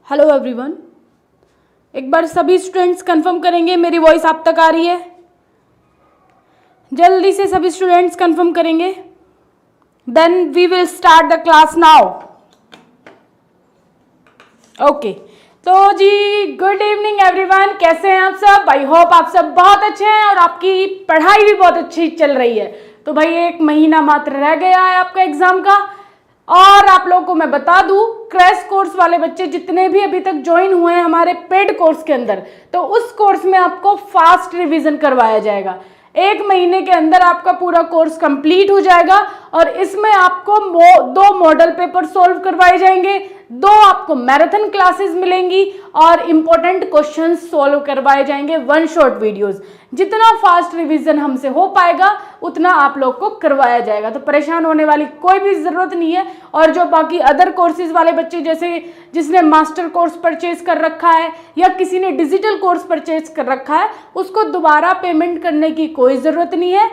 Hello everyone, एक बार सभी students confirm करेंगे मेरी वॉइस आप तक आ रही है? जल्दी से सभी स्टूडेंट्स कंफर्म करेंगे। Then we will start the class now. Okay, तो जी गुड इवनिंग एवरीवन, कैसे हैं आप सब? आई होप आप सब बहुत अच्छे हैं और आपकी पढ़ाई भी बहुत अच्छी चल रही है। तो भाई एक महीना मात्र रह गया है आपका एग्जाम का, और आप लोगों को मैं बता दूं, क्रैश कोर्स वाले बच्चे जितने भी अभी तक ज्वाइन हुए हैं हमारे पेड कोर्स के अंदर, तो उस कोर्स में आपको फास्ट रिवीजन करवाया जाएगा। एक महीने के अंदर आपका पूरा कोर्स कंप्लीट हो जाएगा और इसमें आपको 2 मॉडल पेपर सॉल्व करवाए जाएंगे, 2 आपको मैराथन क्लासेस मिलेंगी और इंपॉर्टेंट क्वेश्चंस सॉल्व करवाए जाएंगे, 1 शॉर्ट वीडियोस। जितना फास्ट रिवीजन हमसे हो पाएगा उतना आप लोग को करवाया जाएगा, तो परेशान होने वाली कोई भी जरूरत नहीं है। और जो बाकी अदर कोर्सेज वाले बच्चे, जैसे जिसने मास्टर कोर्स परचेज कर रखा है या किसी ने डिजिटल कोर्स परचेज कर रखा है, उसको दोबारा पेमेंट करने की कोई जरूरत नहीं है,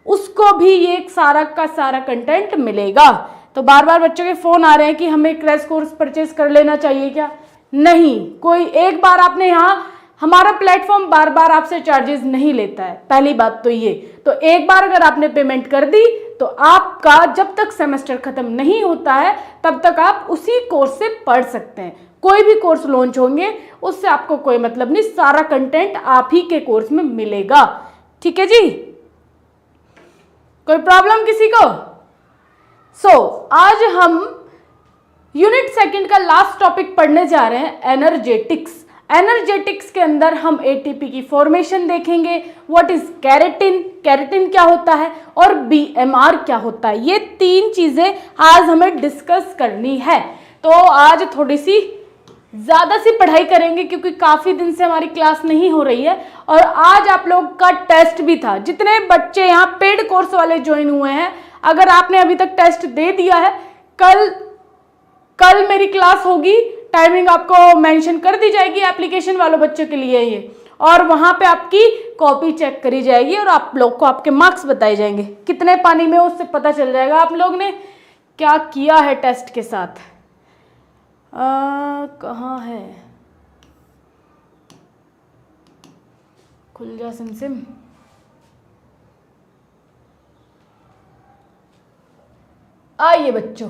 उसको भी ये सारा का सारा कंटेंट मिलेगा। तो बार बार बच्चों के फोन आ रहे हैं कि हमें क्रैश कोर्स परचेज कर लेना चाहिए क्या? नहीं, कोई एक बार आपने यहाँ, हमारा प्लेटफॉर्म बार बार आपसे चार्जेस नहीं लेता है, पहली बात तो ये। तो एक बार अगर आपने पेमेंट कर दी तो आपका जब तक सेमेस्टर खत्म नहीं होता है तब तक आप उसी कोर्स से पढ़ सकते हैं। कोई भी कोर्स लॉन्च होंगे उससे आपको कोई मतलब नहीं, सारा कंटेंट आप ही के कोर्स में मिलेगा। ठीक है जी, कोई प्रॉब्लम किसी को? आज हम यूनिट सेकंड का लास्ट टॉपिक पढ़ने जा रहे हैं, एनर्जेटिक्स। एनर्जेटिक्स के अंदर हम एटीपी की फॉर्मेशन देखेंगे, व्हाट इज कैरेटिन, कैरेटिन क्या होता है, और बीएमआर क्या होता है। ये 3 चीजें आज हमें डिस्कस करनी है। तो आज थोड़ी सी ज्यादा सी पढ़ाई करेंगे क्योंकि काफी दिन से हमारी क्लास नहीं हो रही है और आज आप लोग का टेस्ट भी था। जितने बच्चे यहाँ पेड कोर्स वाले ज्वाइन हुए हैं, अगर आपने अभी तक टेस्ट दे दिया है, कल मेरी क्लास होगी, टाइमिंग आपको मेंशन कर दी जाएगी एप्लीकेशन वालों बच्चों के लिए ये, और वहां पे आपकी कॉपी चेक करी जाएगी और आप लोग को आपके मार्क्स बताए जाएंगे। कितने पानी में उससे पता चल जाएगा आप लोग ने क्या किया है टेस्ट के साथ। कहाँ है, खुल जा सिम। आइए बच्चों,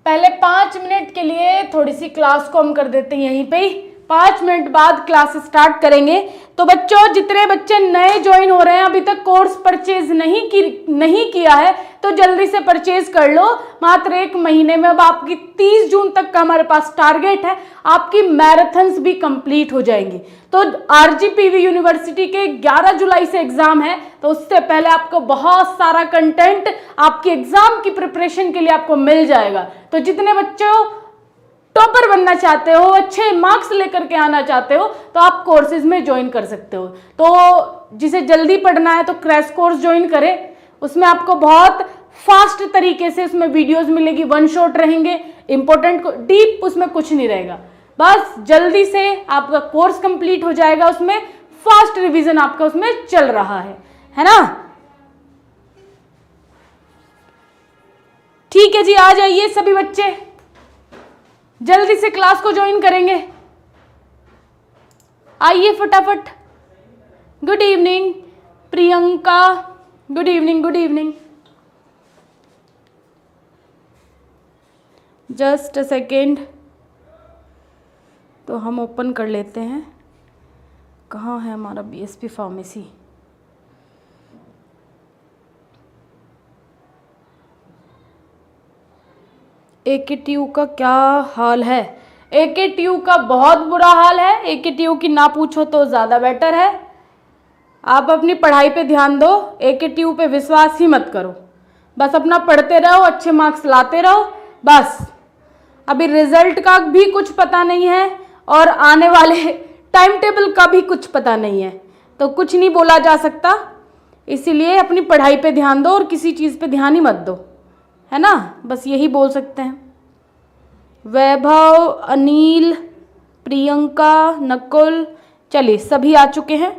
पहले 5 मिनट के लिए थोड़ी सी क्लास को हम कर देते हैं यहीं पे ही, 5 मिनट बाद क्लास स्टार्ट करेंगे। तो बच्चों, जितने बच्चे नए ज्वाइन हो रहे हैं, अभी तक कोर्स परचेज नहीं किया है, तो जल्दी से परचेज कर लो। मात्र 1 महीने में, अब आपकी 30 जून तक का हमारे पास टारगेट है, आपकी मैराथन्स भी कंप्लीट हो जाएंगी। तो आरजीपीवी यूनिवर्सिटी के 11 जुलाई से एग्जाम है, तो उससे पहले आपको बहुत सारा कंटेंट आपके एग्जाम की प्रिपरेशन के लिए आपको मिल जाएगा। तो जितने बच्चों टॉपर बनना चाहते हो, अच्छे मार्क्स लेकर के आना चाहते हो, तो आप कोर्सेज में ज्वाइन कर सकते हो। तो जिसे जल्दी पढ़ना है तो क्रैश कोर्स ज्वाइन करें, उसमें आपको बहुत फास्ट तरीके से उसमें वीडियोस मिलेगी, 1 शॉट रहेंगे, इंपॉर्टेंट डीप उसमें कुछ नहीं रहेगा। बस जल्दी से आपका कोर्स कंप्लीट हो जाएगा, उसमें फास्ट रिवीजन आपका उसमें चल रहा है ना? ठीक है जी, आ जाइए सभी बच्चे, जल्दी से क्लास को ज्वाइन करेंगे। आइए फटाफट। Good evening Priyanka, good evening, good evening. Just a second, तो हम ओपन कर लेते हैं। कहाँ है हमारा बीएसपी फार्मेसी? एकेटीयू का क्या हाल है? एकेटीयू का बहुत बुरा हाल है। एकेटीयू की ना पूछो तो ज़्यादा बेटर है। आप अपनी पढ़ाई पे ध्यान दो, एकेटीयू पे विश्वास ही मत करो। बस अपना पढ़ते रहो, अच्छे मार्क्स लाते रहो बस। अभी रिजल्ट का भी कुछ पता नहीं है और आने वाले टाइम टेबल का भी कुछ पता नहीं है, तो कुछ नहीं बोला जा सकता। इसीलिए अपनी पढ़ाई पे ध्यान दो और किसी चीज़ पे ध्यान ही मत दो, है ना? बस यही बोल सकते हैं। वैभव, अनिल, प्रियंका, नकुल, चलिए सभी आ चुके हैं,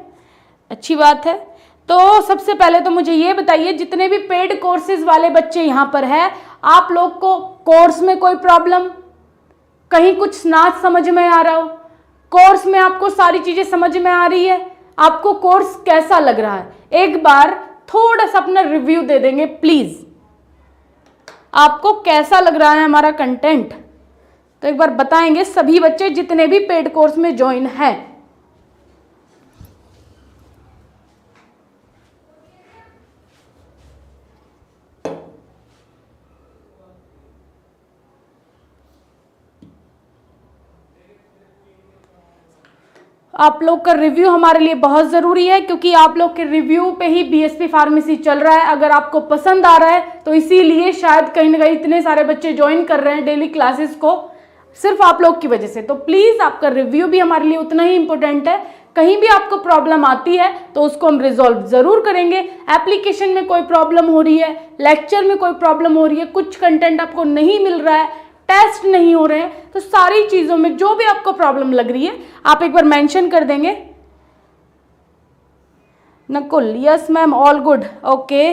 अच्छी बात है। तो सबसे पहले तो मुझे ये बताइए, जितने भी पेड कोर्सेज वाले बच्चे यहाँ पर हैं, आप लोग को कोर्स में कोई प्रॉब्लम? कहीं कुछ ना समझ में आ रहा हो, कोर्स में आपको सारी चीजें समझ में आ रही है, आपको कोर्स कैसा लग रहा है, एक बार थोड़ा सा अपना रिव्यू दे देंगे प्लीज। आपको कैसा लग रहा है हमारा कंटेंट, तो एक बार बताएंगे सभी बच्चे जितने भी पेड कोर्स में ज्वाइन हैं। आप लोग का रिव्यू हमारे लिए बहुत ज़रूरी है, क्योंकि आप लोग के रिव्यू पे ही बीएसपी फार्मेसी चल रहा है। अगर आपको पसंद आ रहा है तो इसीलिए शायद कहीं ना कहीं इतने सारे बच्चे ज्वाइन कर रहे हैं डेली क्लासेस को, सिर्फ आप लोग की वजह से। तो प्लीज़ आपका रिव्यू भी हमारे लिए उतना ही इंपॉर्टेंट है। कहीं भी आपको प्रॉब्लम आती है तो उसको हम रिजॉल्व ज़रूर करेंगे। एप्लीकेशन में कोई प्रॉब्लम हो रही है, लेक्चर में कोई प्रॉब्लम हो रही है, कुछ कंटेंट आपको नहीं मिल रहा है, टेस्ट नहीं हो रहे हैं, तो सारी चीज़ों में जो भी आपको प्रॉब्लम लग रही है आप एक बार मेंशन कर देंगे। Nakul, yes ma'am, all good, okay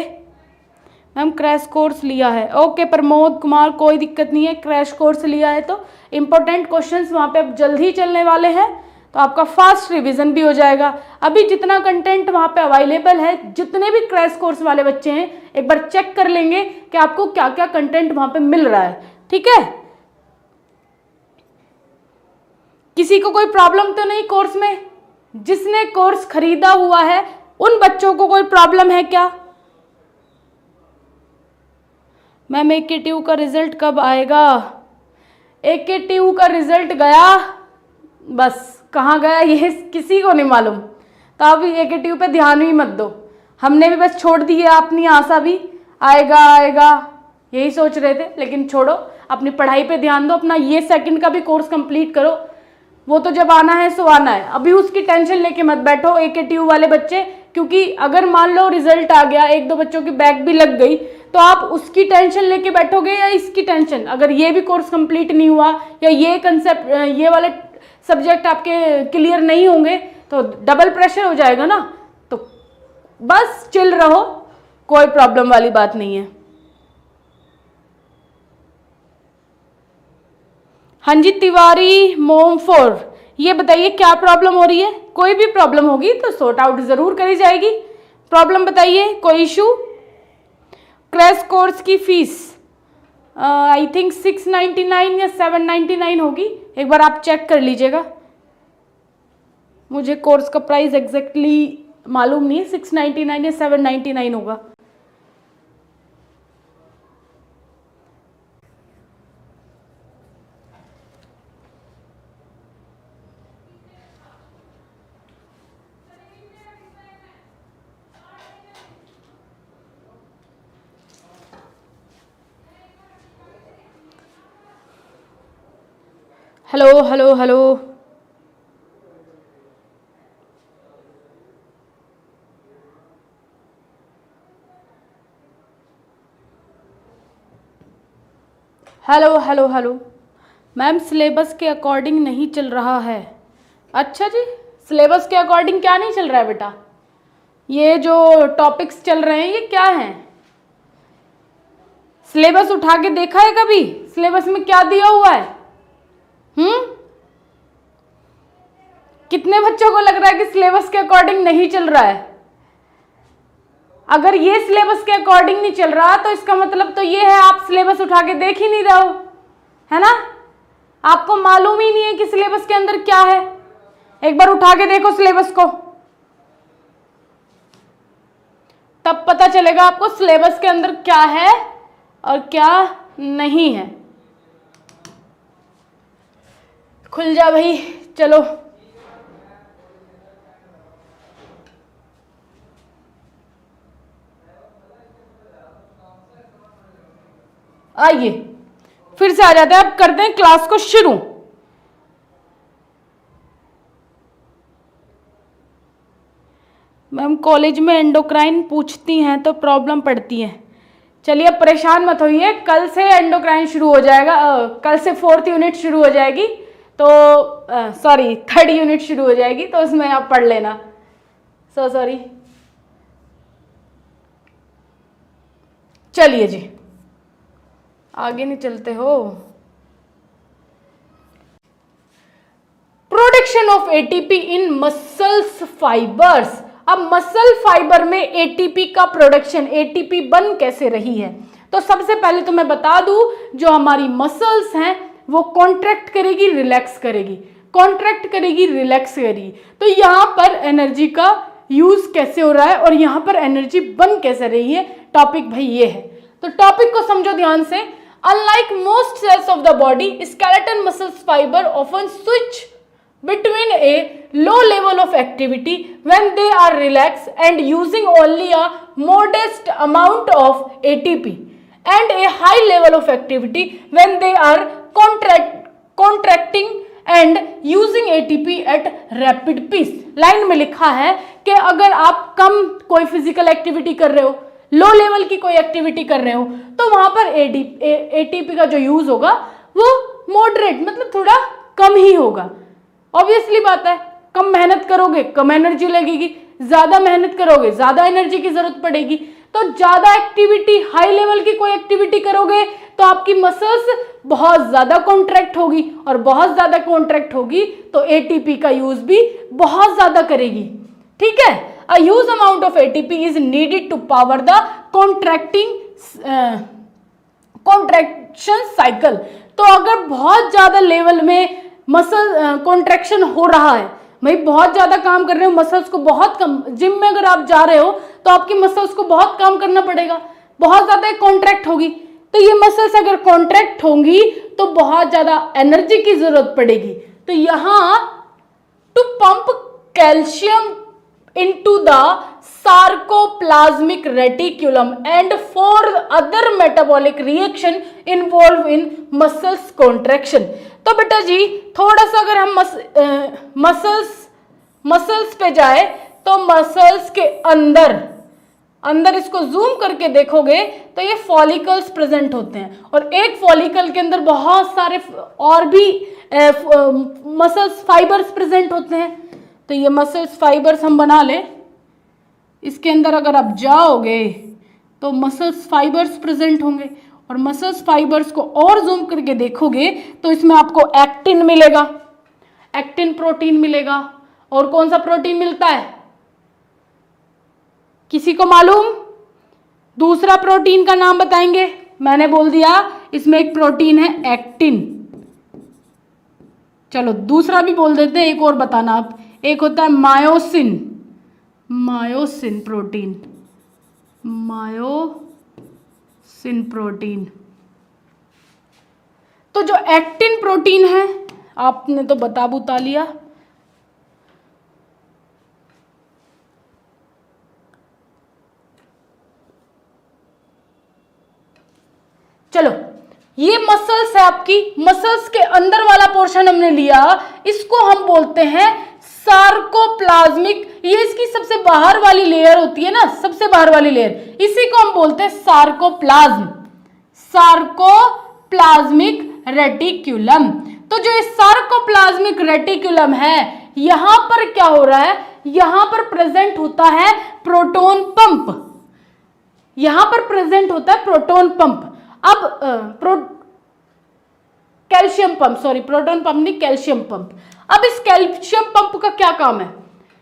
ma'am, crash course लिया है, ओके। प्रमोद कुमार, कोई दिक्कत नहीं है, क्रैश कोर्स लिया है तो इंपॉर्टेंट क्वेश्चंस वहाँ पे अब जल्द ही चलने वाले हैं, तो आपका फास्ट रिवीजन भी हो जाएगा। अभी जितना कंटेंट वहाँ पे अवेलेबल है, जितने भी क्रैश कोर्स वाले बच्चे हैं, एक बार चेक कर लेंगे कि आपको क्या क्या कंटेंट वहाँ पे मिल रहा है, ठीक है। किसी को कोई प्रॉब्लम तो नहीं कोर्स में? जिसने कोर्स खरीदा हुआ है उन बच्चों को कोई प्रॉब्लम है क्या? मैम AKTU का रिजल्ट कब आएगा? AKTU का रिजल्ट गया, बस कहाँ गया ये किसी को नहीं मालूम, तो आप AKTU पे ध्यान भी मत दो। हमने भी बस छोड़ दी है अपनी आशा भी, आएगा आएगा यही सोच रहे थे, लेकिन छोड़ो, अपनी पढ़ाई पे ध्यान दो। अपना ये सेकंड का भी कोर्स कंप्लीट करो, वो तो जब आना है सो आना है। अभी उसकी टेंशन लेके मत बैठो AKTU वाले बच्चे, क्योंकि अगर मान लो रिजल्ट आ गया, एक दो बच्चों की बैक भी लग गई, तो आप उसकी टेंशन लेके बैठोगे या इसकी टेंशन? अगर ये भी कोर्स कंप्लीट नहीं हुआ या ये कंसेप्ट, ये वाले सब्जेक्ट आपके क्लियर नहीं होंगे तो डबल प्रेशर हो जाएगा ना। तो बस चिल रहो, कोई प्रॉब्लम वाली बात नहीं है। हाँ जी, तिवारी मोम 4, ये बताइए क्या प्रॉब्लम हो रही है? कोई भी प्रॉब्लम होगी तो सॉर्ट आउट जरूर करी जाएगी। प्रॉब्लम बताइए, कोई इशू? क्रैश कोर्स की फीस आई थिंक 699 या 799 होगी, एक बार आप चेक कर लीजिएगा। मुझे कोर्स का प्राइस एग्जैक्टली मालूम नहीं है, 699 या 799 होगा। Hello hello hello, hello hello hello. Ma'am syllabus के अकॉर्डिंग नहीं चल रहा है। अच्छा जी, सिलेबस के अकॉर्डिंग क्या नहीं चल रहा है बेटा? ये जो टॉपिक्स चल रहे हैं ये क्या हैं? सिलेबस उठा के देखा है कभी? सिलेबस में क्या दिया हुआ है? कितने बच्चों को लग रहा है कि सिलेबस के अकॉर्डिंग नहीं चल रहा है? अगर ये सिलेबस के अकॉर्डिंग नहीं चल रहा तो इसका मतलब तो ये है आप सिलेबस उठा के देख ही नहीं रहे हो, है ना? आपको मालूम ही नहीं है कि सिलेबस के अंदर क्या है। एक बार उठा के देखो सिलेबस को, तब पता चलेगा आपको सिलेबस के अंदर क्या है और क्या नहीं है। खुल जा भाई, चलो। आइए फिर से आ जाते हैं, अब करते हैं क्लास को शुरू। मैम कॉलेज में एंडोक्राइन पूछती हैं तो प्रॉब्लम पड़ती है। चलिए अब परेशान मत होइए, कल से एंडोक्राइन शुरू हो जाएगा, कल से 4th यूनिट शुरू हो जाएगी, तो सॉरी 3rd यूनिट शुरू हो जाएगी, तो उसमें आप पढ़ लेना। सॉरी। चलिए जी, आगे नहीं चलते हो। Production of ATP in muscles fibres. अब मसल फाइबर में एटीपी का प्रोडक्शन, एटीपी बन कैसे रही है? तो सबसे पहले तो मैं बता दूं, जो हमारी मसल्स हैं वो कॉन्ट्रैक्ट करेगी, रिलैक्स करेगी, कॉन्ट्रैक्ट करेगी, रिलैक्स करेगी। तो यहाँ पर एनर्जी का यूज कैसे हो रहा है और यहाँ पर एनर्जी बन कैसे रही है, टॉपिक भाई ये है। तो टॉपिक को समझो ध्यान से। Unlike most cells of the body, skeleton muscles fibre often switch between a low level of activity when they are relaxed and using only a modest amount of ATP and a high level of activity when they are contracting and using ATP at rapid pace। Line में लिखा है कि अगर आप कम कोई physical activity कर रहे हो, लो लेवल की कोई एक्टिविटी कर रहे हो, तो वहां पर ATP का जो यूज होगा वो मॉडरेट, मतलब थोड़ा कम ही होगा। ऑब्वियसली बात है, कम मेहनत करोगे कम एनर्जी लगेगी, ज्यादा मेहनत करोगे ज्यादा एनर्जी की जरूरत पड़ेगी। तो ज्यादा एक्टिविटी, हाई लेवल की कोई एक्टिविटी करोगे तो आपकी मसल्स बहुत ज्यादा कॉन्ट्रैक्ट होगी, और बहुत ज्यादा कॉन्ट्रैक्ट होगी तो एटीपी का यूज भी बहुत ज्यादा करेगी। ठीक है, a huge amount of ATP is needed to power the contraction cycle. तो अगर बहुत ज्यादा लेवल में मसल कॉन्ट्रैक्शन हो रहा है, भाई बहुत ज्यादा काम कर रहे हो, मसल्स को बहुत कम, जिम में अगर आप जा रहे हो तो आपकी मसल्स को बहुत काम करना पड़ेगा, बहुत ज्यादा कॉन्ट्रैक्ट होगी। तो ये मसल्स अगर कॉन्ट्रैक्ट होंगी तो बहुत ज्यादा एनर्जी की जरूरत पड़ेगी। तो यहां to pump calcium into the sarcoplasmic reticulum and for other metabolic reaction involved in muscles contraction। तो बेटा जी थोड़ा सा अगर हम मसल्स पे जाए तो मसल्स के अंदर इसको जूम करके देखोगे तो ये फॉलिकल्स प्रेजेंट होते हैं, और एक फॉलिकल के अंदर बहुत सारे और भी मसल्स फाइबर्स प्रेजेंट होते हैं। तो ये मसल्स फाइबर्स हम बना ले, इसके अंदर अगर आप जाओगे तो मसल्स फाइबर्स प्रेजेंट होंगे, और मसल्स फाइबर्स को और जूम करके देखोगे तो इसमें आपको एक्टिन मिलेगा, एक्टिन प्रोटीन मिलेगा। और कौन सा प्रोटीन मिलता है, किसी को मालूम? दूसरा प्रोटीन का नाम बताएंगे, मैंने बोल दिया इसमें एक प्रोटीन है एक्टिन। चलो दूसरा भी बोल देते हैं, एक और बताना आप। एक होता है myosin, myosin protein, myosin protein. तो जो एक्टिन प्रोटीन है आपने तो बता लिया। चलो ये मसल्स है आपकी, मसल्स के अंदर वाला पोर्शन हमने लिया, इसको हम बोलते हैं सार्कोप्लाज्मिक। ये इसकी सबसे बाहर वाली लेयर होती है ना, सबसे बाहर वाली लेयर, इसी को हम बोलते हैं सार्कोप्लाज्म, सार्कोप्लाज्मिक रेटिक्यूलम। तो जो ये सार्कोप्लाज्मिक रेटिक्यूलम है, यहां पर क्या हो रहा है, यहां पर प्रेजेंट होता है प्रोटोन पंप, यहां पर प्रेजेंट होता है प्रोटोन पंप। अब calcium pump, sorry proton pump नहीं, कैल्शियम पंप। अब इस कैल्शियम पंप का क्या काम है,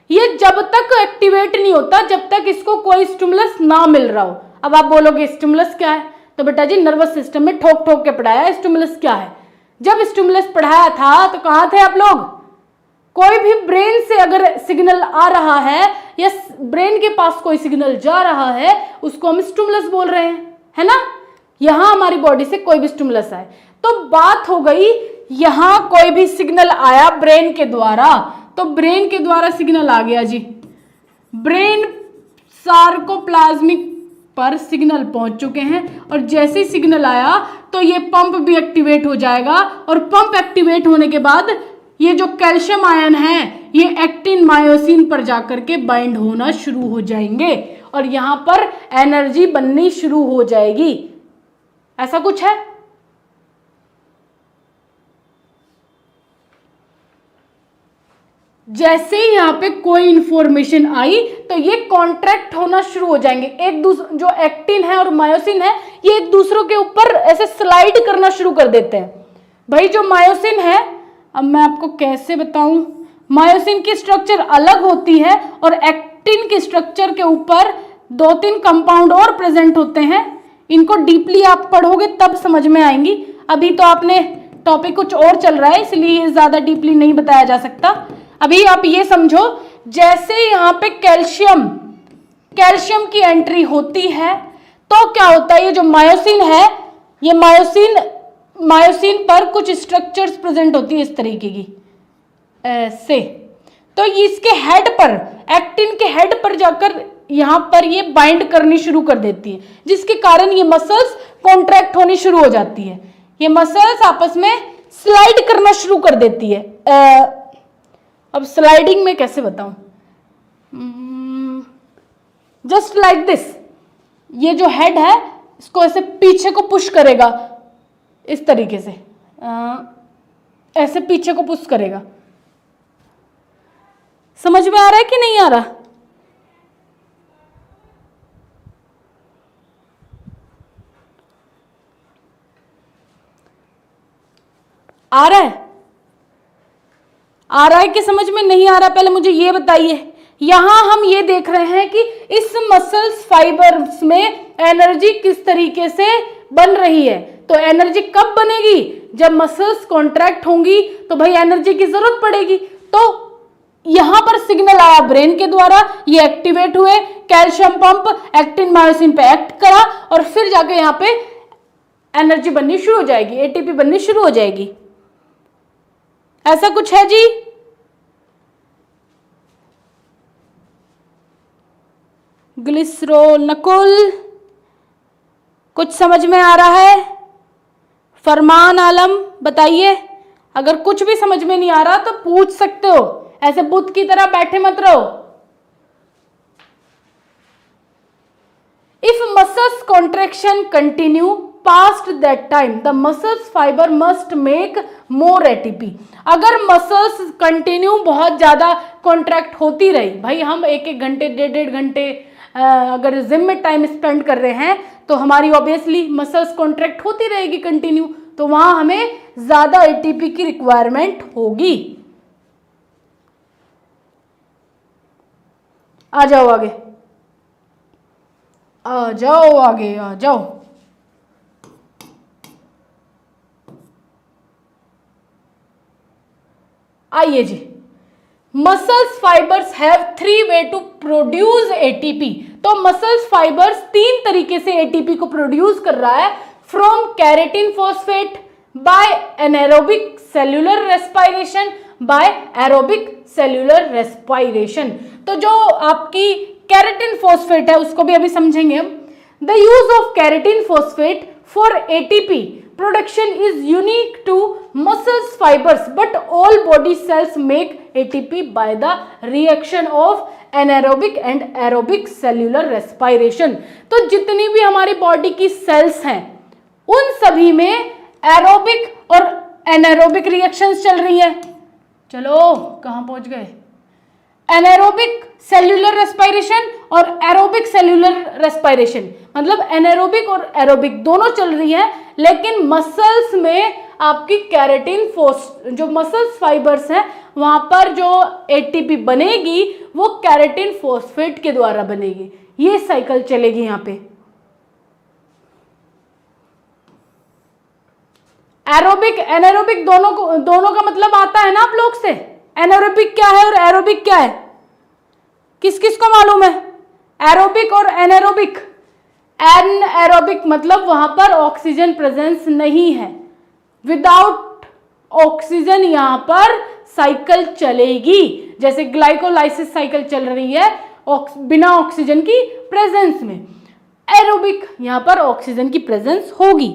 ये जब तक एक्टिवेट नहीं होता जब तक इसको कोई स्टिमुलस ना मिल रहा हो। अब आप बोलोगे स्टिमुलस क्या है, तो बेटा जी नर्वस सिस्टम में ठोक ठोक के पढ़ाया स्टिमुलस क्या है। जब स्टिमुलस पढ़ाया था तो कहां थे आप लोग? कोई भी ब्रेन से अगर सिग्नल आ रहा है या ब्रेन के पास कोई सिग्नल जा रहा है उसको हम स्टिमुलस बोल रहे हैं, है ना। यहां हमारी बॉडी से कोई भी स्टिमुलस आए तो बात हो गई, यहां कोई भी सिग्नल आया ब्रेन के द्वारा, तो ब्रेन के द्वारा सिग्नल आ गया जी, ब्रेन सार्कोप्लाज्मिक पर सिग्नल पहुंच चुके हैं, और जैसे ही सिग्नल आया तो ये पंप भी एक्टिवेट हो जाएगा, और पंप एक्टिवेट होने के बाद ये जो कैल्शियम आयन है ये एक्टिन मायोसिन पर जाकर के बाइंड होना शुरू हो जाएंगे, और यहां पर एनर्जी बननी शुरू हो जाएगी। ऐसा कुछ है? जैसे ही यहां पे कोई इंफॉर्मेशन आई तो ये कॉन्ट्रैक्ट होना शुरू हो जाएंगे, एक दूसरे, जो एक्टिन है और मायोसिन है ये एक दूसरों के ऊपर ऐसे स्लाइड करना शुरू कर देते हैं। भाई जो मायोसिन है अब मैं आपको कैसे बताऊं, मायोसिन की स्ट्रक्चर अलग होती है और एक्टिन के स्ट्रक्चर के ऊपर 2-3 कंपाउंड और प्रेजेंट होते हैं। इनको डीपली आप पढ़ोगे तब समझ में आएंगी। अभी तो आपने टॉपिक कुछ और चल रहा है, इसलिए ज्यादा डीपली नहीं बताया जा सकता। अभी आप ये समझो, जैसे यहाँ पे कैल्शियम की एंट्री होती है तो क्या होता है, ये जो मायोसिन है, ये मायोसिन पर कुछ स्ट्रक्चर्स प्रेजेंट होती है इस तरीके की, ऐसे। तो इसके हेड पर, एक्टिन के हेड पर जाकर यहां पर ये बाइंड करनी शुरू कर देती है, जिसके कारण ये मसल्स कॉन्ट्रैक्ट होनी शुरू हो जाती है। ये मसल्स आपस में स्लाइड करना शुरू कर देती है। अब स्लाइडिंग में कैसे बताऊं, जस्ट लाइक दिस। ये जो हेड है इसको ऐसे पीछे को पुश करेगा इस तरीके से, ऐसे पीछे को पुश करेगा। समझ में आ रहा है कि नहीं आ रहा? आ रहा है? आ रहा है कि समझ में नहीं आ रहा? पहले मुझे ये बताइए। यहां हम ये देख रहे हैं कि इस मसल्स फाइबर्स में एनर्जी किस तरीके से बन रही है। तो एनर्जी कब बनेगी? जब मसल्स कॉन्ट्रैक्ट होंगी तो भाई एनर्जी की जरूरत पड़ेगी। तो यहां पर सिग्नल आया ब्रेन के द्वारा, ये एक्टिवेट हुए, कैल्शियम पंप एक्टिन मायोसिन पे एक्ट करा और फिर जाके यहां पे एनर्जी बननी शुरू हो जाएगी, एटीपी बननी शुरू हो जाएगी। ऐसा कुछ है जी? ग्लिसरोनकुल, कुछ समझ में आ रहा है? फरमान आलम बताइए। अगर कुछ भी समझ में नहीं आ रहा तो पूछ सकते हो, ऐसे बुत की तरह बैठे मत रहो। If muscles contraction continue past that time the muscles fiber must make more ATP। अगर मसल्स कंटिन्यू बहुत ज्यादा कॉन्ट्रैक्ट होती रही, भाई हम 1-1 घंटे 1.5 घंटे अगर जिम में टाइम स्पेंड कर रहे हैं तो हमारी ऑब्वियसली मसल्स कॉन्ट्रैक्ट होती रहेगी कंटिन्यू, तो वहां हमें ज्यादा एटीपी की रिक्वायरमेंट होगी। आ जाओ आगे, आ जाओ आगे, आ जाओ। आइए जी, muscles fibres have 3 way to produce ATP. तो मसल्स फाइबर्स 3 तरीके से एटीपी को प्रोड्यूस कर रहा है, from creatine phosphate, by anaerobic cellular respiration, by aerobic cellular respiration. तो जो आपकी कैरेटिन फॉस्फेट है उसको भी अभी समझेंगे हम। The use of keratin phosphate for ATP production is unique to muscles fibers, but all body cells make ATP by the reaction of anaerobic and aerobic cellular respiration। तो जितनी भी हमारी बॉडी की सेल्स हैं उन सभी में एरोबिक और एनारोबिक रिएक्शंस चल रही हैं। चलो कहां पहुंच गए? एनारोबिक सेल्यूलर रेस्पिरेशन और एरोबिक सेल्यूलर रेस्पिरेशन, मतलब एनारोबिक और एरोबिक दोनों चल रही है, लेकिन मसल्स में आपकी कैरेटिन जो मसल्स फाइबर्स हैं वहां पर जो एटीपी बनेगी वो कैरेटिन फॉस्फेट के द्वारा बनेगी। ये साइकिल चलेगी यहां पे। एरोबिक एनारोबिक दोनों का मतलब आता है ना आप लोग से। एनारोबिक क्या है और एरोबिक क्या है? किस किस को मालूम है? एरोबिक और एनारोबिक। एनएरोबिक मतलब वहां पर ऑक्सीजन प्रेजेंस नहीं है, विदाउट ऑक्सीजन यहां पर साइकिल चलेगी, जैसे ग्लाइकोलाइसिस साइकिल चल रही है बिना ऑक्सीजन की प्रेजेंस में। एरोबिक यहां पर ऑक्सीजन की प्रेजेंस होगी।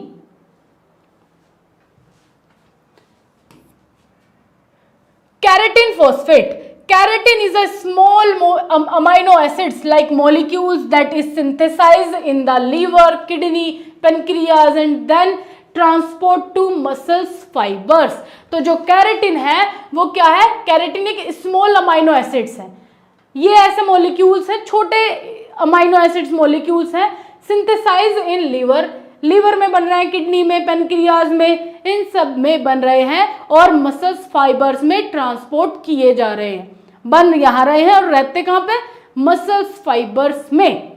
Keratin phosphate. Keratin is a small amino acids like molecules that is synthesized in the liver, kidney, pancreas and then transport to muscles fibers। तो जो केराटिन है वो क्या है? केराटिन एक स्मॉल अमाइनो एसिड्स है। ये ऐसे मॉलिक्यूल्स हैं, छोटे अमाइनो एसिड्स मॉलिक्यूल्स हैं, सिंथेसाइज इन लिवर। लीवर में बन रहे हैं, किडनी में, पेनक्रियाज में, इन सब में बन रहे हैं और मसल्स फाइबर्स में ट्रांसपोर्ट किए जा रहे हैं। बन यहाँ रहे हैं और रहते कहाँ पे? मसल्स फाइबर्स में।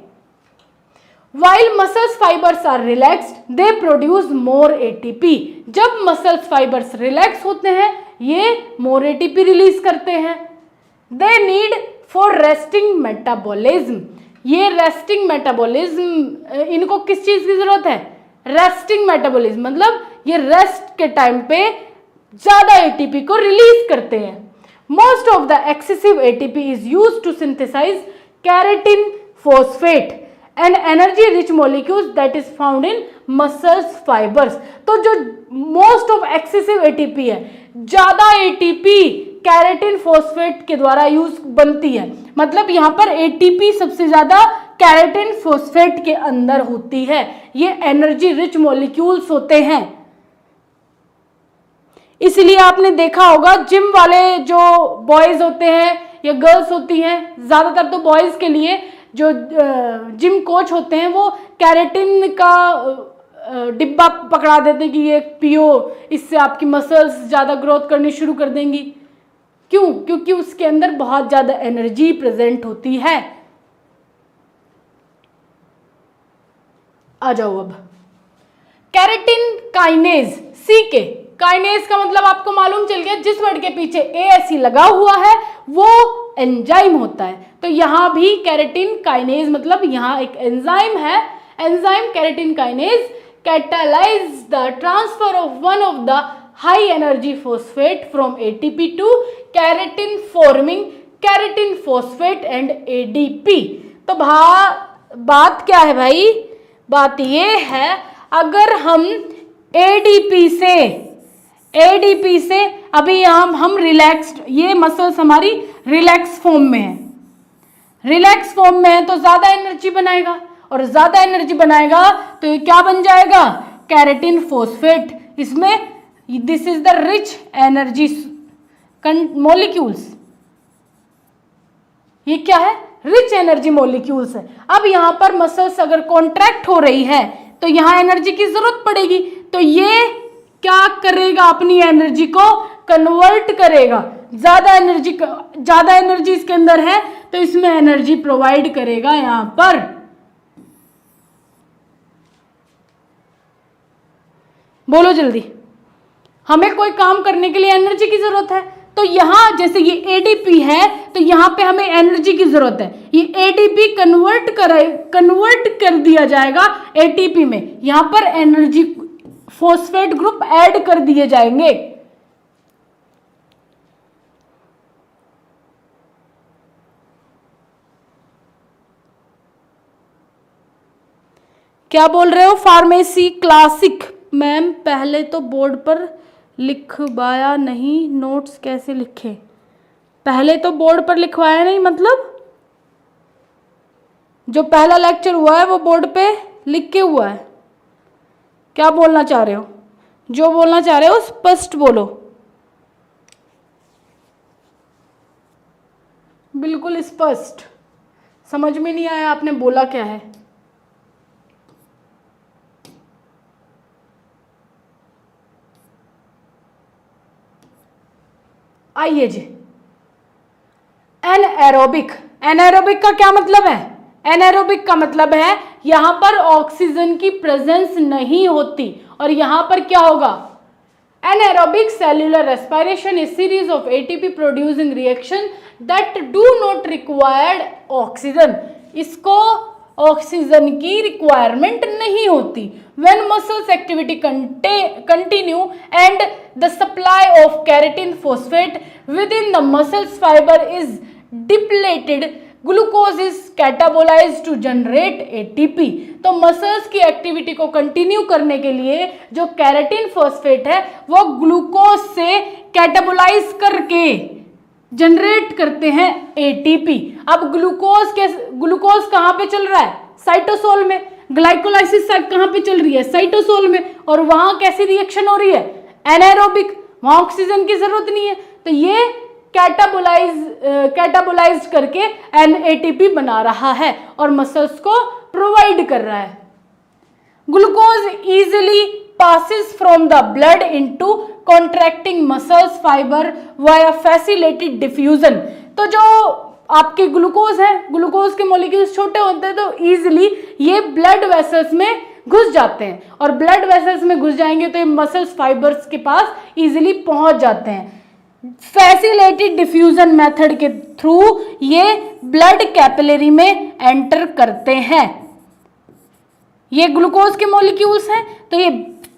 While muscles fibers are relaxed, they produce more ATP. जब muscles fibers relax होते हैं ये more ATP रिलीज करते हैं। They need for resting metabolism. ये resting metabolism इनको किस चीज की जरूरत है? Resting metabolism मतलब ये रेस्ट के टाइम पे ज्यादा ATP को रिलीज करते हैं। Most of the excessive ATP is used to synthesize keratin phosphate and energy rich molecules that is found in muscles fibers. तो जो most of excessive ATP है, ज्यादा ATP कैरेटिन फोस्फेट के द्वारा यूज बनती है। मतलब यहाँ पर ATP सबसे ज्यादा कैरेटिन फोस्फेट के अंदर होती है। ये एनर्जी रिच मॉलिक्यूल्स होते हैं। इसलिए आपने देखा होगा जिम वाले जो बॉयज होते हैं या गर्ल्स होती हैं, ज्यादातर तो बॉयज के लिए जो जिम कोच होते हैं वो कैरेटिन का डिब्बा पकड़ा देते हैं कि ये पियो, इससे आपकी मसल्स ज़्यादा ग्रोथ करनी शुरू कर देंगी। क्यों? क्योंकि उसके अंदर बहुत ज़्यादा एनर्जी प्रेजेंट होती है। आ जाओ अब कैरेटिन काइनेज, सी के काइनेज का मतलब आपको मालूम चल गया, जिस वर्ड के पीछे ASE लगा हुआ है वो एंजाइम होता है। तो यहाँ भी कैरेटिन काइनेज मतलब यहाँ एक एंजाइम है। Enzyme creatine kinase catalyse the transfer of one of the high energy phosphate from ATP to creatine forming creatine phosphate and ADP। तो बात क्या है भाई? बात ये है अगर हम ADP से अभी यहाँ हम रिलैक्स्ड, ये मसल्स हमारी रिलैक्स फॉर्म में है, रिलैक्स फॉर्म में है तो ज्यादा एनर्जी बनाएगा और ज्यादा एनर्जी बनाएगा तो ये क्या बन जाएगा? Creatine phosphate. इसमें this is the rich energy molecules. ये क्या है? रिच एनर्जी मॉलिक्यूल्स है। अब यहाँ पर मसल्स अगर कॉन्ट्रैक्ट हो रही है तो यहाँ एनर्जी की जरूरत पड़ेगी, तो ये क्या करेगा? अपनी एनर्जी को कन्वर्ट करेगा। ज्यादा एनर्जी इसके अंदर है तो इसमें एनर्जी प्रोवाइड करेगा। यहां पर बोलो जल्दी, हमें कोई काम करने के लिए एनर्जी की जरूरत है, तो यहां जैसे ये ADP है तो यहां पे हमें एनर्जी की जरूरत है। ये ADP कन्वर्ट कर दिया जाएगा ATP में। यहां पर एनर्जी फोस्फेट ग्रुप ऐड कर दिए जाएंगे। क्या बोल रहे हो? फार्मेसी क्लासिक मैम, पहले तो बोर्ड पर लिखवाया नहीं, नोट्स कैसे लिखे? पहले तो बोर्ड पर लिखवाया नहीं मतलब जो पहला लेक्चर हुआ है वो बोर्ड पे लिख के हुआ है। क्या बोलना चाह रहे हो? जो बोलना चाह रहे हो स्पष्ट बोलो, बिल्कुल स्पष्ट। समझ में नहीं आया आपने बोला क्या है? आइए जी, एनएरोबिक। एनएरोबिक का क्या मतलब है? एनएरोबिक का मतलब है यहां पर ऑक्सीजन की प्रेजेंस नहीं होती और यहां पर क्या होगा? Anaerobic cellular respiration is series of ATP producing reaction that do not required oxygen. इसको ऑक्सीजन की रिक्वायरमेंट नहीं होती। When muscles activity continue and the supply of creatine phosphate within the muscles fibre is depleted, glucose is catabolised to generate ATP। तो मसल्स की activity को continue करने के लिए जो कैरेटिन फोस्फेट है वो ग्लूकोज से कैटाबोलाइज करके जनरेट करते हैं ATP। अब ग्लूकोज कहाँ पे चल रहा है? साइटोसोल में। ग्लाइकोलाइसिस कहाँ पे चल रही है? साइटोसोल में। और वहां कैसी रिएक्शन हो रही है? एनाएरोबिक। वहां ऑक्सीजन की जरूरत नहीं है, तो ये कैटाबोलाइज करके ATP बना रहा है और मसल्स को प्रोवाइड कर रहा है। Glucose easily passes from the blood into contracting muscles fiber via facilitated diffusion। तो जो आपके ग्लूकोज है, ग्लूकोज के मॉलिक्यूल्स छोटे होते हैं तो इजिली ये ब्लड वेसल्स में घुस जाते हैं, और ब्लड वेसल्स में घुस जाएंगे तो ये मसल्स फाइबर्स के पास इजिली पहुंच जाते हैं। फैसिलिटेटेड डिफ्यूजन मेथड के थ्रू ये ब्लड कैपिलरी में एंटर करते हैं। ये ग्लूकोज के मॉलिक्यूल्स हैं तो ये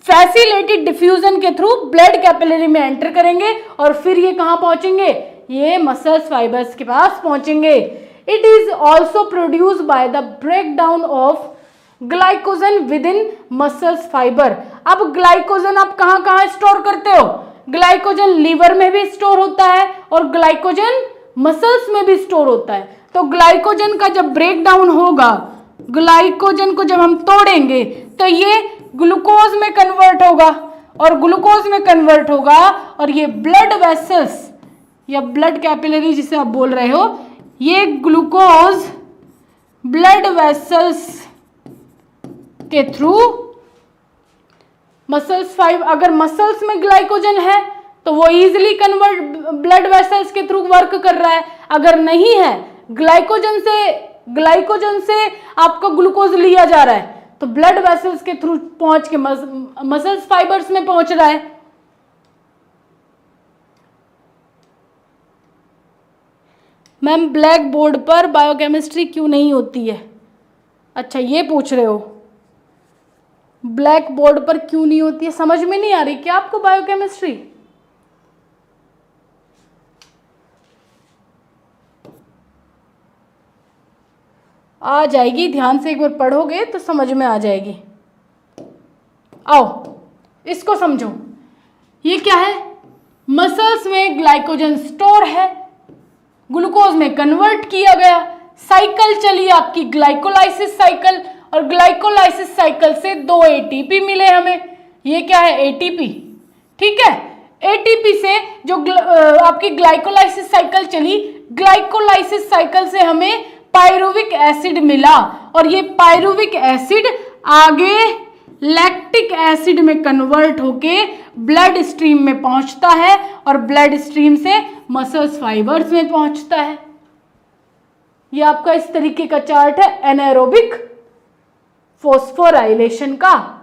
फैसिलिटेटेड डिफ्यूजन के थ्रू ब्लड कैपिलरी में एंटर करेंगे और फिर ये कहां पहुंचेंगे, ये मसल्स फाइबर्स के पास पहुंचेंगे। It is also produce by the breakdown of glycogen with in muscles fibre. अब ग्लाइकोजन आप कहां कहां स्टोर करते हो, ग्लाइकोजन लीवर में भी स्टोर होता है और ग्लाइकोजन मसल्स में भी स्टोर होता है। तो ग्लाइकोजन का जब ब्रेक डाउन होगा, ग्लाइकोजन को जब हम तोड़ेंगे तो ये ग्लूकोज में कन्वर्ट होगा, और ग्लूकोज में कन्वर्ट होगा और ये ब्लड वेसल्स या ब्लड कैपिलरी जिसे आप बोल रहे हो, ये ग्लूकोज ब्लड वेसल्स के थ्रू मसल्स फाइव, अगर मसल्स में ग्लाइकोजन है तो वो इजीली कन्वर्ट ब्लड वेसल्स के थ्रू वर्क कर रहा है। अगर नहीं है, ग्लाइकोजन से आपका ग्लूकोज लिया जा रहा है तो ब्लड वेसल्स के थ्रू पहुंच के मसल्स फाइबर्स में पहुंच रहा है। मैम ब्लैक बोर्ड पर बायोकेमिस्ट्री क्यों नहीं होती है? अच्छा ये पूछ रहे हो, ब्लैक बोर्ड पर क्यों नहीं होती है, समझ में नहीं आ रही क्या आपको बायोकेमिस्ट्री? आ जाएगी, ध्यान से एक बार पढ़ोगे तो समझ में आ जाएगी। आओ इसको समझो, ये क्या है, मसल्स में ग्लाइकोजन स्टोर है, ग्लूकोज में कन्वर्ट किया गया, साइकिल चली आपकी ग्लाइकोलाइसिस साइकिल, और ग्लाइकोलाइसिस साइकिल से 2 एटीपी मिले हमें। ये क्या है, एटीपी, ठीक है। एटीपी से जो आपकी ग्लाइकोलाइसिस साइकिल चली, ग्लाइकोलाइसिस साइकिल से हमें पायरुविक एसिड मिला, और ये पायरुविक एसिड आगे लैक्टिक एसिड में कन्वर्ट होके ब्लड स्ट्रीम में पहुंचता है, और ब्लड स्ट्रीम से मसल्स फाइबर्स में पहुंचता है। ये आपका इस तरीके का चार्ट है एनाएरोबिक फॉस्फोराइलेशन का।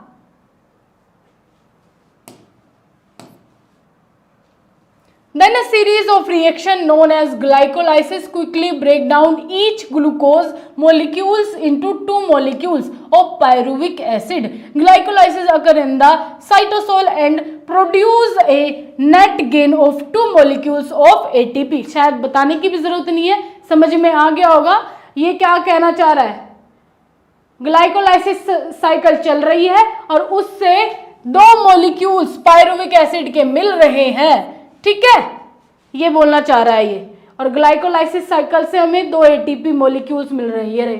Then a series of reaction known as glycolysis quickly break down each glucose molecules into 2 molecules of pyruvic acid. Glycolysis occur in the cytosol and produce a net gain of 2 molecules of ATP. शायद बताने की भी जरूरत नहीं है, समझ में आ गया होगा ये क्या कहना चाह रहा है। ग्लाइकोलाइसिस साइकिल चल रही है और उससे 2 मॉलिक्यूल्स पायरुविक एसिड के मिल रहे हैं, ठीक है, ये बोलना चाह रहा है ये। और ग्लाइकोलाइसिस साइकिल से हमें 2 एटीपी मॉलिक्यूल्स मिल रही है,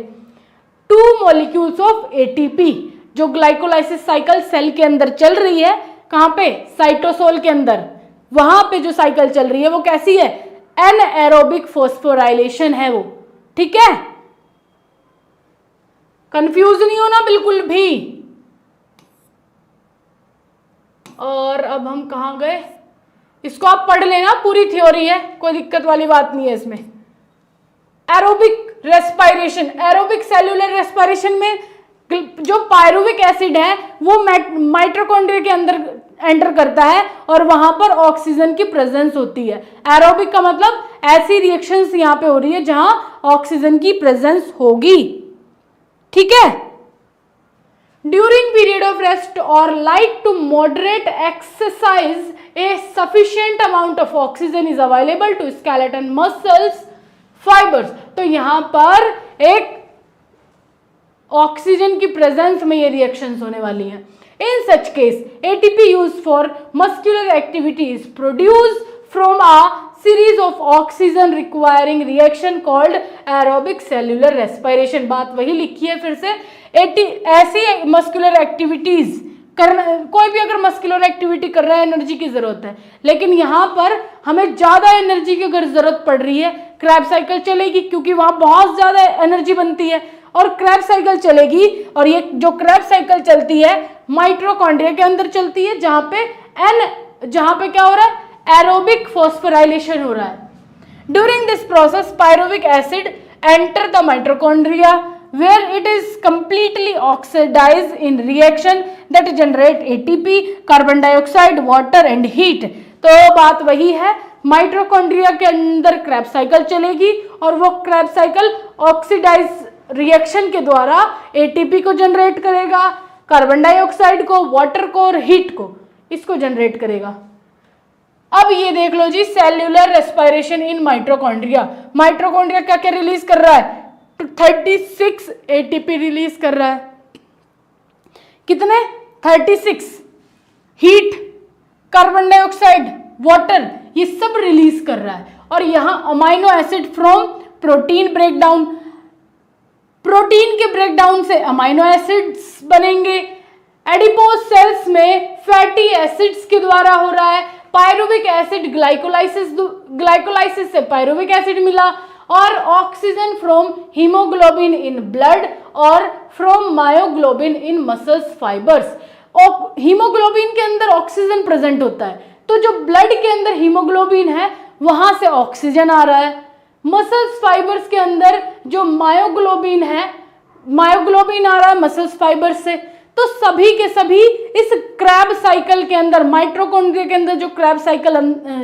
2 मॉलिक्यूल्स ऑफ एटीपी, जो ग्लाइकोलाइसिस साइकिल सेल के अंदर चल रही है। कहां पे, साइटोसोल के अंदर, वहां पे जो साइकिल चल रही है वो कैसी है, एनएरोबिक फॉस्फोराइलेशन है वो, ठीक है। कंफ्यूज नहीं होना बिल्कुल भी। और अब हम कहां गए, इसको आप पढ़ लेना, पूरी थ्योरी है, कोई दिक्कत वाली बात नहीं है इसमें। Aerobic respiration, aerobic cellular respiration में जो पायरुविक एसिड है वो माइटोकॉन्ड्रिया के अंदर एंटर करता है और वहां पर ऑक्सीजन की प्रेजेंस होती है। एरोबिक का मतलब ऐसी रिएक्शंस यहां पे हो रही है जहां ऑक्सीजन की प्रेजेंस होगी, ठीक है। ड्यूरिंग पीरियड ऑफ रेस्ट और light to moderate exercise a sufficient amount of oxygen is available to skeleton muscles fibers। तो यहां पर एक ऑक्सीजन की प्रेजेंस में ये रिएक्शंस होने वाली हैं। In such case ATP use for muscular activity is produce from a series of oxygen requiring reaction called aerobic cellular respiration. बात वही लिखी है फिर से, ऐसी मस्कुलर एक्टिविटीज करना, कोई भी अगर मस्कुलर एक्टिविटी कर रहा है एनर्जी की जरूरत है, लेकिन यहाँ पर हमें ज्यादा एनर्जी की अगर जरूरत पड़ रही है, क्रैब साइकिल चलेगी क्योंकि वहां बहुत ज्यादा एनर्जी बनती है, और क्रेब्स साइकिल चलेगी, और ये जो क्रेब्स साइकिल चलती है माइटोकॉन्ड्रिया के अंदर चलती है, जहां पे क्या हो रहा है, एरोबिक फॉस्फोराइलेशन हो रहा है। During this process pyruvic acid enter the mitochondria where it is completely oxidized in reaction that generate ATP, carbon dioxide, water and heat. तो बात वही है, माइटोकॉन्ड्रिया के अंदर क्रेब्स साइकिल चलेगी और वो क्रेब्स साइकिल ऑक्सीडाइज रिएक्शन के द्वारा एटीपी को जनरेट करेगा, कार्बन डाइऑक्साइड को, वाटर को और हीट को, इसको जनरेट करेगा। अब ये देख लो जी, cellular respiration in mitochondria. Mitochondria क्या क्या रिलीज कर रहा है, 36 एटीपी रिलीज कर रहा है। कितने, 36। हीट, कार्बन डाइऑक्साइड, वाटर, ये सब रिलीज कर रहा है। और यहां amino acid from protein breakdown, protein के ब्रेकडाउन से अमाइनो एसिड्स बनेंगे। एडिपोज सेल्स में फैटी एसिड्स के द्वारा हो रहा है। पायरुविक एसिड ग्लाइकोलाइसिस से पायरुविक एसिड मिला, और oxygen from haemoglobin in blood और from myoglobin in muscles fibres. Haemoglobin के अंदर ऑक्सीजन प्रेजेंट होता है, तो जो ब्लड के अंदर हीमोग्लोबिन है वहां से ऑक्सीजन आ रहा है। मसल्स फाइबर्स के अंदर जो मायोग्लोबिन है, मायोग्लोबिन आ रहा है मसल्स फाइबर्स से। तो सभी के सभी इस क्रैब साइकिल के अंदर, माइटोकॉन्ड्रिया के अंदर जो क्रैब साइकिल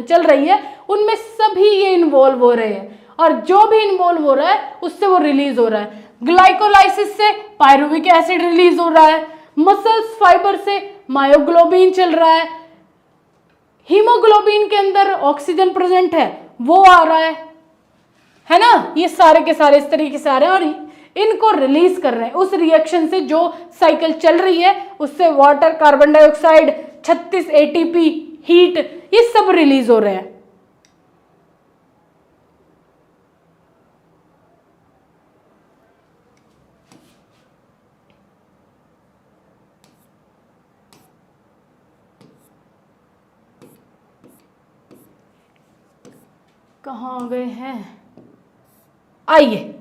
चल रही है, उनमें सभी ये इन्वॉल्व हो रहे हैं, और जो भी इन्वॉल्व हो रहा है उससे वो रिलीज हो रहा है। ग्लाइकोलाइसिस से पायरुविक एसिड रिलीज हो रहा है, मसल्स फाइबर से मायोग्लोबिन चल रहा है, हीमोग्लोबिन के अंदर ऑक्सीजन प्रेजेंट है वो आ रहा है ना। ये सारे के सारे इस तरीके से आ रहे हैं और इनको रिलीज कर रहे हैं। उस रिएक्शन से जो साइकिल चल रही है उससे water, carbon dioxide, 36 ATP, heat, ये सब रिलीज हो रहे हैं। कहाँ आ गए हैं, आइए।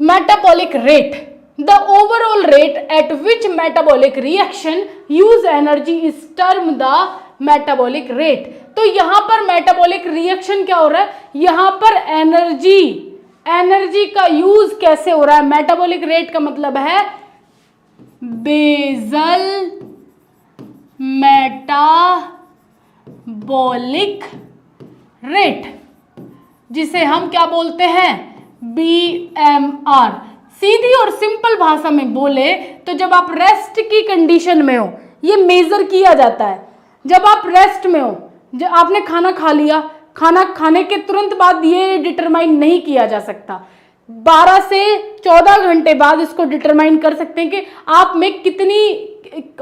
Metabolic rate, the overall rate at which metabolic reaction use energy is term the metabolic rate. तो यहां पर मेटाबॉलिक रिएक्शन क्या हो रहा है, यहां पर एनर्जी का यूज कैसे हो रहा है। मेटाबॉलिक रेट का मतलब है बेसल मेटाबॉलिक रेट, जिसे हम क्या बोलते हैं, BMR। सीधी और सिंपल भाषा में बोले तो जब आप रेस्ट की कंडीशन में हो, ये मेजर किया जाता है। जब आप रेस्ट में हो, जब आपने खाना खा लिया, खाना खाने के तुरंत बाद ये डिटरमाइन नहीं किया जा सकता। 12 से 14 घंटे बाद इसको डिटरमाइन कर सकते हैं कि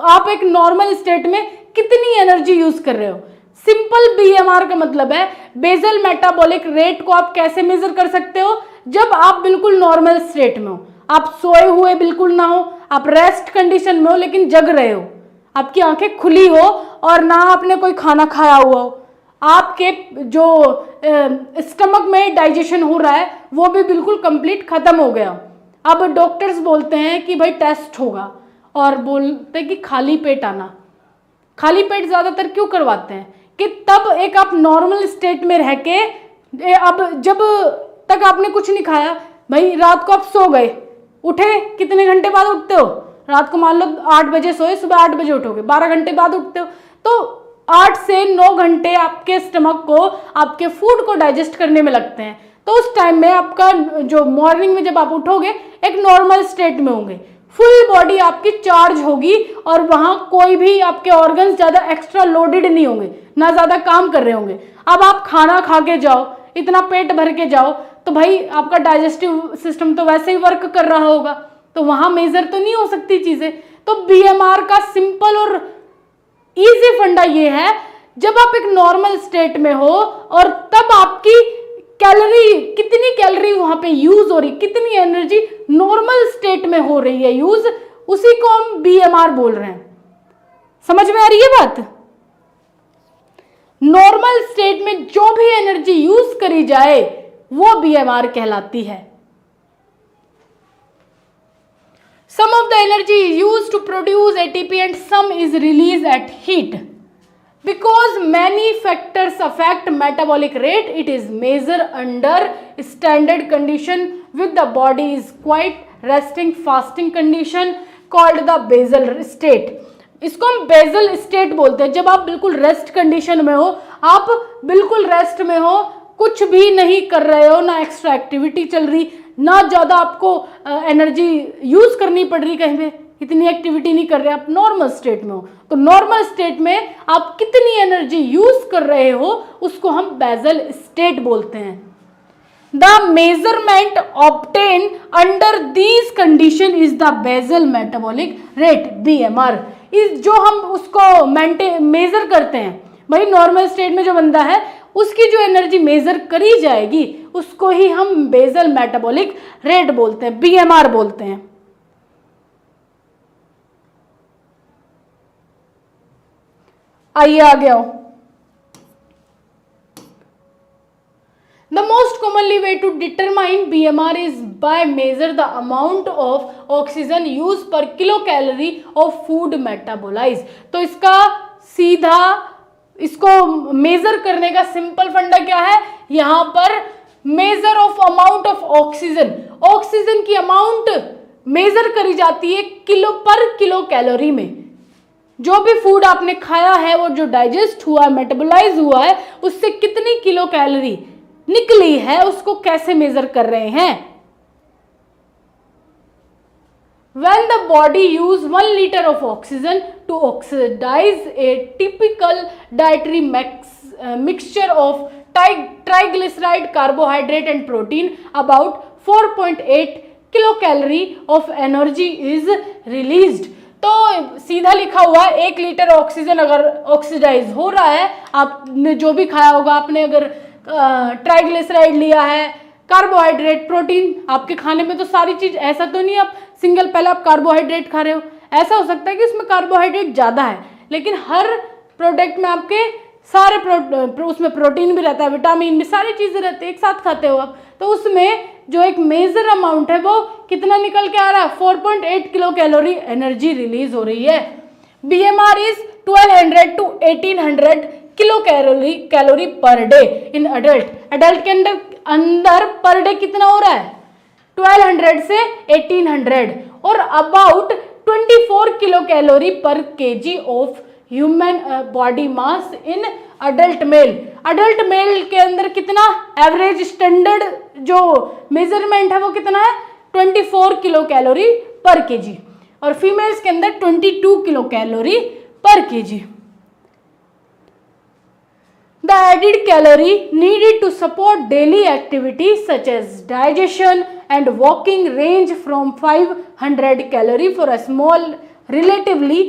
आप एक नॉर्मल स्टेट में कितनी एनर्जी यूज कर रहे हो। सिंपल BMR का मतलब है बेसल मेटाबॉलिक रेट को आप कैसे मेजर कर सकते हो, जब आप बिल्कुल नॉर्मल स्टेट में हो, आप सोए हुए बिल्कुल ना हो, आप रेस्ट कंडीशन में हो लेकिन जग रहे हो, आपकी आंखें खुली हो और ना आपने कोई खाना खाया हुआ हो, आपके जो स्टमक में डाइजेशन हो रहा है वो भी बिल्कुल कंप्लीट खत्म हो गया। अब डॉक्टर्स बोलते हैं कि भाई टेस्ट होगा, और बोलते हैं कि खाली पेट आना। खाली पेट ज्यादातर क्यों करवाते हैं कि तब एक आप नॉर्मल स्टेट में रह के, अब जब तक आपने कुछ नहीं खाया, भाई रात को आप सो गए, उठे कितने घंटे बाद उठते हो, रात को मान लो 8 बजे सोए, सुबह 8 बजे उठोगे, 12 घंटे बाद उठते हो, तो 8 से 9 घंटे आपके स्टमक को, आपके फूड को डाइजेस्ट करने में लगते हैं। तो उस टाइम में आपका जो मॉर्निंग में जब आप उठोगे एक नॉर्मल स्टेट में होंगे, फुल बॉडी आपकी चार्ज होगी और वहां कोई भी आपके ऑर्गन्स ज्यादा एक्स्ट्रा लोडेड नहीं होंगे, ना ज्यादा काम कर रहे होंगे। अब आप खाना खा के जाओ, इतना पेट भर के जाओ, तो भाई आपका डाइजेस्टिव सिस्टम तो वैसे ही वर्क कर रहा होगा, तो वहां मेजर तो नहीं हो सकती चीजें। तो BMR का सिंपल और इजी फंडा ये है, जब आप एक नॉर्मल स्टेट में हो और तब आपकी कैलोरी, कितनी कैलोरी वहां पे यूज हो रही, कितनी एनर्जी नॉर्मल स्टेट में हो रही है यूज, उसी को हम BMR बोल रहे हैं। समझ में आ रही है बात। नॉर्मल स्टेट में जो भी एनर्जी यूज करी जाए वो बीएमआर कहलाती है। Some of the energy is used to produce ATP and some is released at heat. Because many factors affect metabolic rate, it is measured under standard condition with the body is quite resting fasting condition called the basal state. इसको हम bezel state बोलते हैं। जब आप बिल्कुल rest condition में हो, आप बिल्कुल रेस्ट में हो, कुछ भी नहीं कर रहे हो, ना एक्स्ट्रा एक्टिविटी चल रही, ना ज़्यादा आपको एनर्जी यूज करनी पड़ रही, कहीं पे इतनी एक्टिविटी नहीं कर रहे, आप नॉर्मल स्टेट में हो। तो नॉर्मल स्टेट में आप कितनी एनर्जी यूज कर रहे हो उसको हम बेजल स्टेट बोलते हैं। The measurement obtain under these condition is the basal metabolic rate BMR। इस जो हम उसको मेजर करते हैं, भाई नॉर्मल स्टेट में जो बंदा है उसकी जो एनर्जी मेजर करी जाएगी उसको ही हम बेजल मेटाबॉलिक रेट बोलते हैं, BMR बोलते हैं। आइए आगे आओ। The most commonly way to determine BMR is by measure the amount of oxygen used per kilocalorie of food metabolized। तो इसका सीधा इसको मेजर करने का सिंपल फंडा क्या है, यहां पर measure of amount of oxygen, oxygen की अमाउंट मेजर करी जाती है किलो कैलोरी में। जो भी फूड आपने खाया है वो जो डाइजेस्ट हुआ, मेटाबोलाइज हुआ है, उससे कितनी किलो कैलोरी निकली है उसको कैसे मेजर कर रहे हैं। When the body use 1 liter of oxygen to oxidize a typical dietary mixture of triglyceride, carbohydrate and protein, about 4.8 kilocalorie of energy is released। तो सीधा लिखा हुआ है 1 लीटर ऑक्सीजन अगर ऑक्सीडाइज हो रहा है, आपने जो भी खाया होगा, आपने अगर ट्राइग्लिसराइड लिया है, कार्बोहाइड्रेट, प्रोटीन, आपके खाने में तो सारी चीज, ऐसा तो नहीं आप सिंगल पहले आप कार्बोहाइड्रेट खा रहे हो, ऐसा हो सकता है कि उसमें कार्बोहाइड्रेट ज़्यादा है, लेकिन हर प्रोडक्ट में आपके सारे उसमें प्रोटीन भी रहता है, विटामिन भी, सारी चीज़ें रहती है, एक साथ खाते हो आप, तो उसमें जो एक मेजर अमाउंट है वो कितना निकल के आ रहा है, 4.8 किलो कैलोरी एनर्जी रिलीज हो रही है। BMR is 1200 to 1800 kilo calorie per day in adult. Adult के अंदर पर डे कितना हो रहा है, 1200 से 1800 और अबाउट 24 किलो कैलोरी पर KG of human body mass in adult mail. Adult mail के अंदर कितना एवरेज स्टैंडर्ड जो मेजरमेंट है वो कितना है, 24 किलो कैलोरी पर केजी, और फीमेल्स के अंदर 22 किलो कैलोरी पर KG. The added calorie needed to support daily activities such as digestion and walking range from 500 calorie for a small, relatively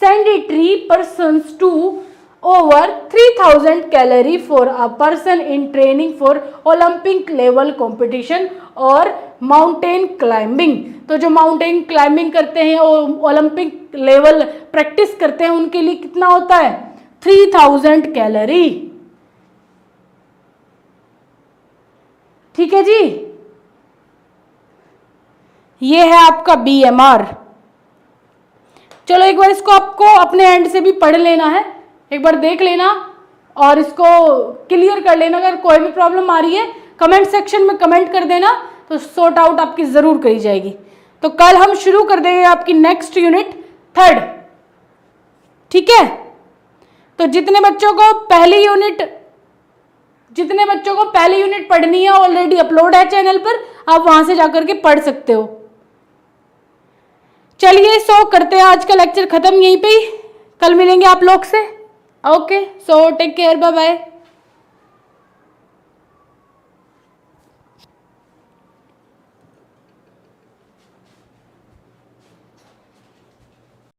sedentary persons to over 3000 calorie for a person in training for Olympic level competition और mountain climbing. तो जो mountain climbing करते हैं और Olympic level practice करते हैं उनके लिए कितना होता है, 3000 कैलोरी। ठीक है जी, ये है आपका BMR। चलो एक बार इसको आपको अपने एंड से भी पढ़ लेना है, एक बार देख लेना और इसको क्लियर कर लेना। अगर कोई भी प्रॉब्लम आ रही है कमेंट सेक्शन में कमेंट कर देना, तो सॉर्ट आउट आपकी जरूर करी जाएगी। तो कल हम शुरू कर देंगे आपकी नेक्स्ट यूनिट 3rd। ठीक है, तो जितने बच्चों को पहली यूनिट पढ़नी है ऑलरेडी अपलोड है चैनल पर, आप वहां से जाकर के पढ़ सकते हो। चलिए सो करते हैं आज का लेक्चर खत्म यहीं पे ही, कल मिलेंगे आप लोग से। Okay, so take care, bye bye.